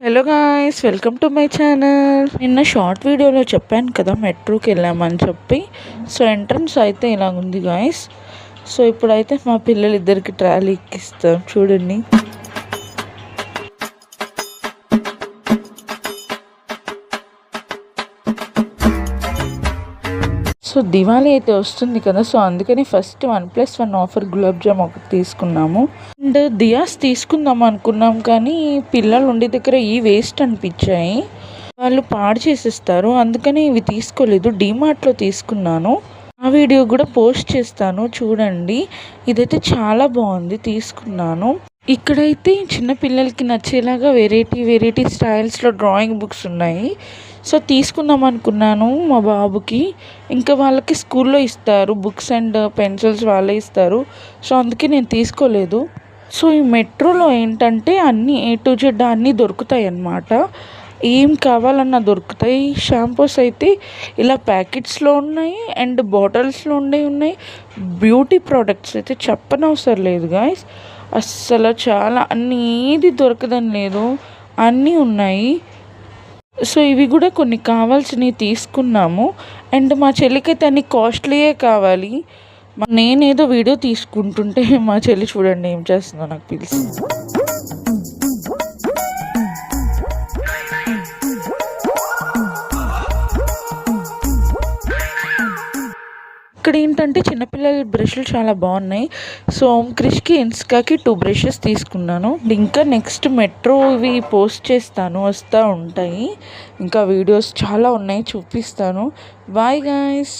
Hello guys, welcome to my channel. నిన్న short వీడియోలో చెప్పాను కదా మెట్రోకి వెళ్ళామని చెప్పి. సో ఎంట్రన్స్ అయితే ఇలా ఉంది గాయ్స్. సో ఇప్పుడైతే మా పిల్లలిద్దరికి ట్రాలీ ఎక్కిస్తాం చూడండి. సో దివాళీ అయితే వస్తుంది కదా, సో అందుకని ఫస్ట్ 1+1 ఆఫర్ గులాబ్ జామ్ ఒకటి తీసుకున్నాము. అండ్ దియాస్ తీసుకుందాం అనుకున్నాం, కానీ పిల్లలు ఉండే దగ్గర ఈ వేస్ట్ అనిపించాయి, వాళ్ళు పాడు చేసేస్తారు, అందుకని ఇవి తీసుకోలేదు. డీమార్ట్లో తీసుకున్నాను, ఆ వీడియో కూడా పోస్ట్ చేస్తాను చూడండి. ఇదైతే చాలా బాగుంది, తీసుకున్నాను. ఇక్కడైతే చిన్నపిల్లలకి నచ్చేలాగా వెరైటీ స్టైల్స్లో డ్రాయింగ్ బుక్స్ ఉన్నాయి. సో తీసుకుందాం అనుకున్నాను మా బాబుకి. ఇంకా వాళ్ళకి స్కూల్లో ఇస్తారు బుక్స్ అండ్ పెన్సిల్స్, వాళ్ళే ఇస్తారు. సో అందుకే నేను తీసుకోలేదు. సో ఈ మెట్రోలో ఏంటంటే అన్నీ A to Z అన్నీ దొరుకుతాయి అన్నమాట. ఏం కావాలన్నా దొరుకుతాయి. షాంపూస్ అయితే ఇలా ప్యాకెట్స్లో ఉన్నాయి అండ్ బాటిల్స్లో ఉన్నాయి. బ్యూటీ ప్రోడక్ట్స్ అయితే చెప్పనవసరం లేదు గాయస్. అస్సలు చాలా అన్నీ, ఏది దొరకదని లేదు, అన్నీ ఉన్నాయి. సో ఇవి కూడా కొన్ని కావాల్సినవి తీసుకున్నాము. అండ్ మా చెల్లికైతే అన్ని కాస్ట్లీయే కావాలి. నేనేదో వీడియో తీసుకుంటుంటే మా చెల్లి చూడండి ఏం చేస్తుందో నాకు పిలిచి. ఇక్కడ ఏంటంటే చిన్నపిల్లల బ్రష్లు చాలా బాగున్నాయి. సో క్రిష్కి ఇన్స్కాకి 2 బ్రషెస్ తీసుకున్నాను. ఇంకా నెక్స్ట్ మెట్రో ఇవి పోస్ట్ చేస్తాను, వస్తూ ఉంటాయి. ఇంకా వీడియోస్ చాలా ఉన్నాయి, చూపిస్తాను. Bye guys.